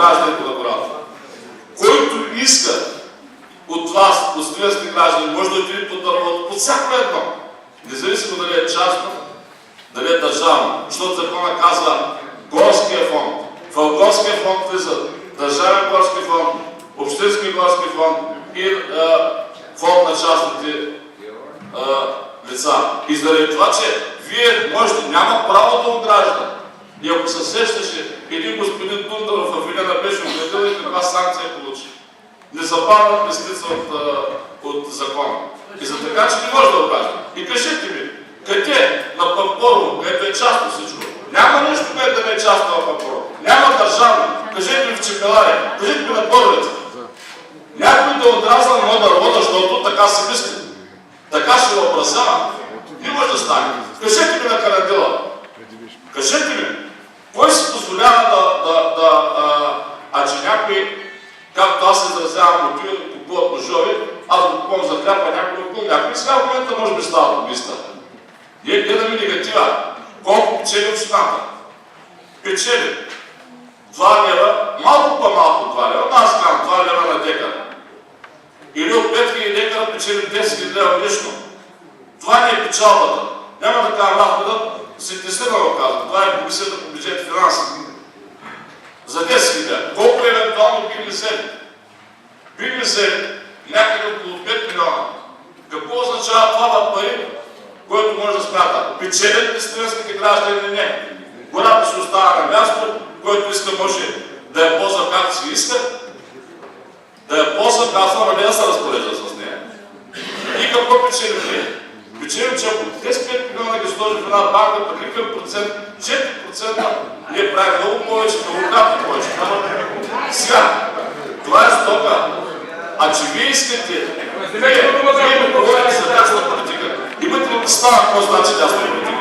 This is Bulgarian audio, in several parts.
гражданите на гората. Който иска от вас, от стрелски граждани, може да отиде под дървото, под всяко едно. Независимо дали е частно, дали е държавно. Защото закона казва горския фонд. В горския фонд влизат държавен горски фонд, общински горски фонд и фонд на частните лица. И заради това, че вие можете, няма право да огражда. И ако се сещаше един господин Дундаров в Вилена беше убедил и каква санкция получи. Незабавно престица от закона. И за така, че не може да огражда. И кажете ми, къде на Пампорово, където е частно всичко, няма нещо, което да не е частно на Пампорово. Няма държавно. Кажете ми в Чепеларе, кажете ми на Боровица. Някой да отрязва на дърво, защото така си мисли. Така ще го образява. Не може да стане. Кажете ми на Карадила. Кажете ми, кой си позволява че някой, както аз се изразявам, мотиви да купуват ножови, аз го купувам за хляб, а някой купува. Някой сега в момента може би става убийства. Ние гледаме негатива. Колко печели общината? Печели 2 лева, малко по-малко 2 лева, аз казвам 2 лева на декар. Или от 5000 декара печелим 10 000 лева годишно. Това не е печалбата. Няма да кажа разхода, сетесена го казвам. Това е комисията по бюджет и финанси. За 10 000. Колко евентуално бихме взели? Бихме взели някъде около 5 милиона. Какво означава това в пари, който може да смята? Печелят ли студентските граждани или не? Гората ще остава на място, който иска може да я ползва както си иска, да я ползва казва, но не да се разпорежда с нея. И какво печелим ние? Печелим, че ако тези 5 милиона ги сложи в една банка, по какъв процент, 4% ние правим много повече, многократно повече. Сега, това е стока. А че вие искате, вие ми говорите за дясна политика. Имате ли представа какво значи дясна политика?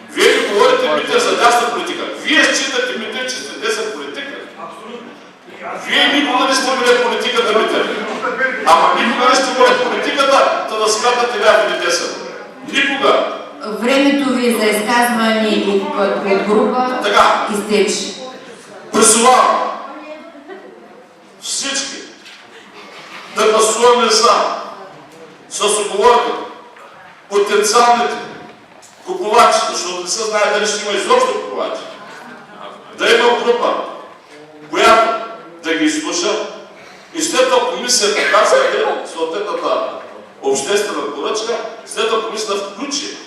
Вие ми говорите мите за дясна политика. Вие считате мите, че сте десен политика. Вие никога не сте били политиката мите. Ама никога не сте били политиката, да смятате ляв или десен. Никога. Времето ви за изказване и от група изтече. Призовавам всички да гласуваме с оговорката потенциалните купувачи, защото не се знае дали ще има изобщо купувачи. Да има група, която да ги изслуша и след това комисията казва съответната обществена поръчка, след това комисията включи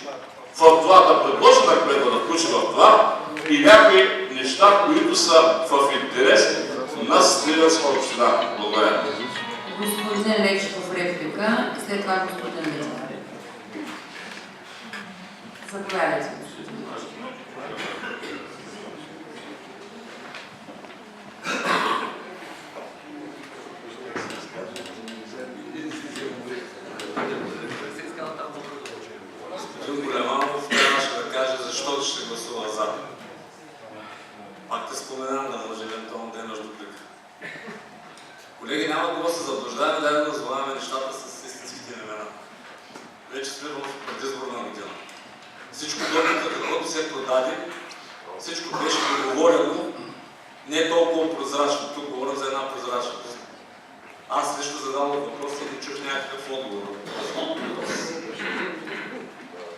в това, да предложи на кмета да включи в това и някои неща, които са в интерес на Сливенска община. Благодаря. Господин Лечков реплика и след това господин Лечков. Заповядайте, господин Лечков. Господин Големанов трябваше да каже защо ще гласува за. Пак те споменам, да може евентуално да имаш дуплика. Колеги, няма да се заблуждаваме, да назоваваме нещата с истинските имена. Вече сме в предизборна година. Всичко доброто, каквото се продаде, всичко беше договорено, не е толкова прозрачно. Тук говоря за една прозрачност. Аз лично задавам въпроса и не чух някакъв отговор.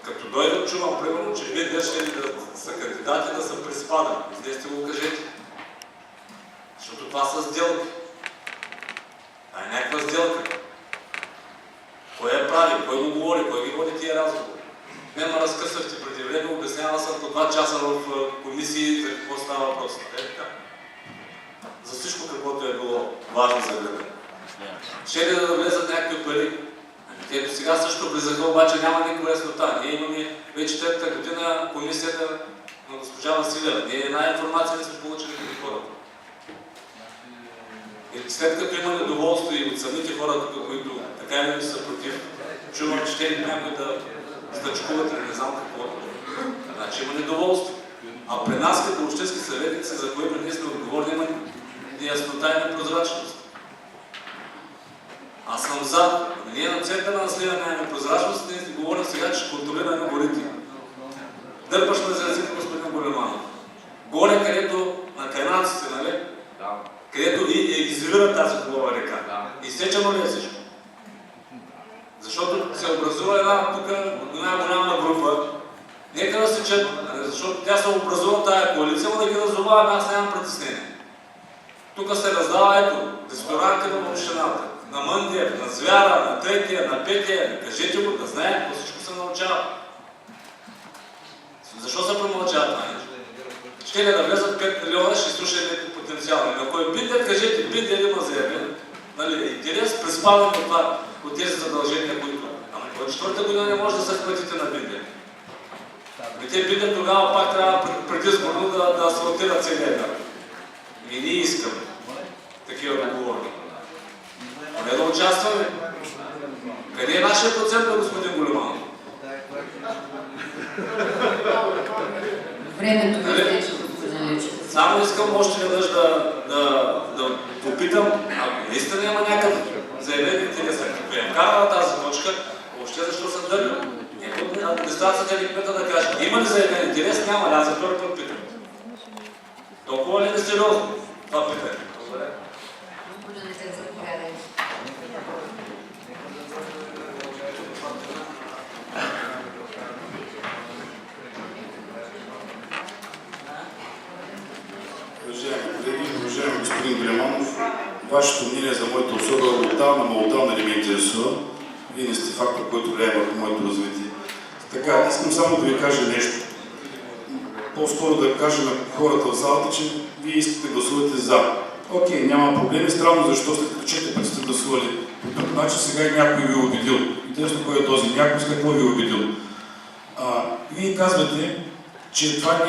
Като дойда, чувам примерно, че вие днес да са кандидати да са приспадани. Излезте го кажете. Защото това са сделки. Това е някаква сделка. Кой я прави, кой го говори, кой ги води тия разговори. Нема разкъсвахте преди време, обяснява съм по 2 часа в комисии за какво става въпрос. За всичко, каквото е било важно за града. Ще ли да влезат някакви пари? Те до сега също влизаха, обаче няма никаква яснота. Ние имаме вече 3-та година комисията на госпожа Василева. Ние една информация не сме получили като хората. И след като има недоволство и от самите хора, които така или иначе са против, чувам, че те някой да стъчкуват или не знам какво. Значи има недоволство. А при нас като общински съветници, за които ние сме отговорни, има неяснота и непрозрачност. Аз съм за. Ние на центъра на Сливен нямаме прозрачност, ние говорим сега, че контролираме горите. Дърпаш на езика господин Големанов. Горе, където на кайнаците, нали? където извира тази хубава река. Изтечено ли е всичко? Защото се образува една тук голяма група. Нека да се чет, защото тя се образува тая коалиция, но да ги разумава, аз нямам притеснение. Тук се раздава, ето, ресторанти в общината, на Мъндиев, на Звяра, на Третия, на Петия, кажете го, да знаем, по всичко се научава. Защо се премълчава това нещо? Ще ли да влезат 5 милиона, ще слушаме потенциално. Ако е Биндер, кажете, Биндер има заявление. Нали, интерес, приспадам от тези задължения, които... Ама от четвърта година не може да се сплатите на Биндер. Те Биндер тогава пак трябва предизборно да асфалтира целия град. И ние искаме такива договори. Не да участваме. Къде е нашия процент на господин Големанов? Времето ви изтече, господин Личев. Само искам още веднъж да попитам, ако наистина има някакъв заявен интерес, ако е вкарала тази точка, въобще защо се дърга? Администрацията или кмета да каже, има ли заявен интерес, няма ли, аз за втори път питам. Толкова ли е несериозно това питане? Благодаря. Господин Личев, заповядайте. Уважаеми колеги, уважаеми господин Големанов, вашето мнение за моята особа отдавна не ме интересува. Вие не сте фактор, който влияе върху моето развитие. Така, искам само да ви кажа нещо. По-скоро да кажа на хората в залата, че вие искате да гласувате за. Окей, няма проблеми. Странно защо след като 4 пъти сте гласували по друг начин, сега и някой ви е убедил. Интересно кой е този някой, с какво ви е убедил. Вие казвате, че това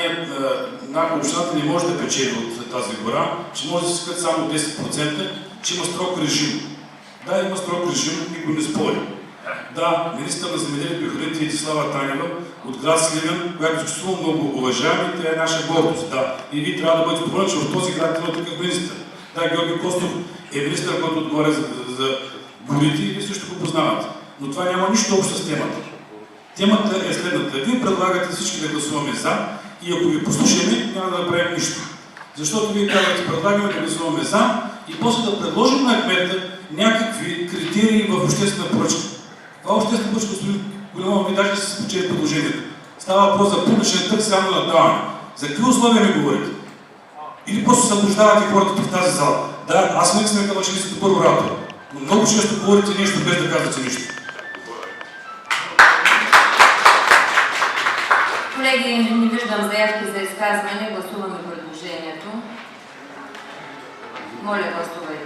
общината не може да печели от тази гора, че може да се скъде само 10%, че има строг режим. Да, има строг режим, никой не спори. Да, министър на земеделието и храните Десислава Танева от град Сливен, която изключително много уважаваме, тя е наша гордост. Да, и вие трябва да бъдете според, че в този град има такъв министър. Да, Георги Костов е министър, който отговаря за горите и вие също го познавате. Но това няма нищо общо с темата. Темата е следната. Вие предлагате всички да гласуваме за и ако ви послушаме, няма да направим нищо. Защото вие казвате, предлагаме да гласуваме за и после да предложим на кмета някакви критерии в обществена поръчка. Това обществена поръчка, господин Големанов, ви даже се спечели предложението. Става въпрос за публичен търг, само наддаване. За какви условия ми говорите? Или просто заблуждавате хората в тази зала? Да, аз не съм казал, че ви сте добър оратор, но много често говорите нещо без да казвате нищо. Колеги, не виждам заявки за изказване. Гласуваме предложението. Моля, гласувайте.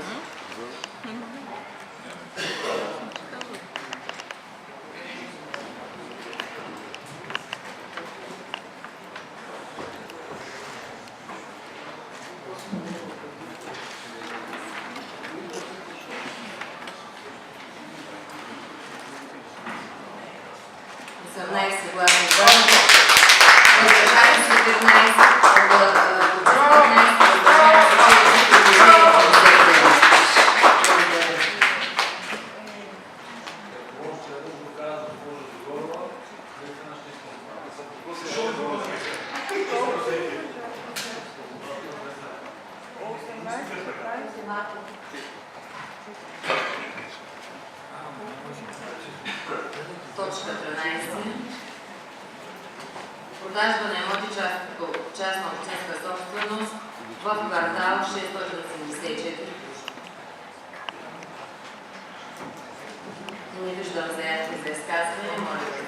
Точка 13. Продажба на имоти частна общинска собственост в квартал 684. Не виждам заявки за изказване. Моля да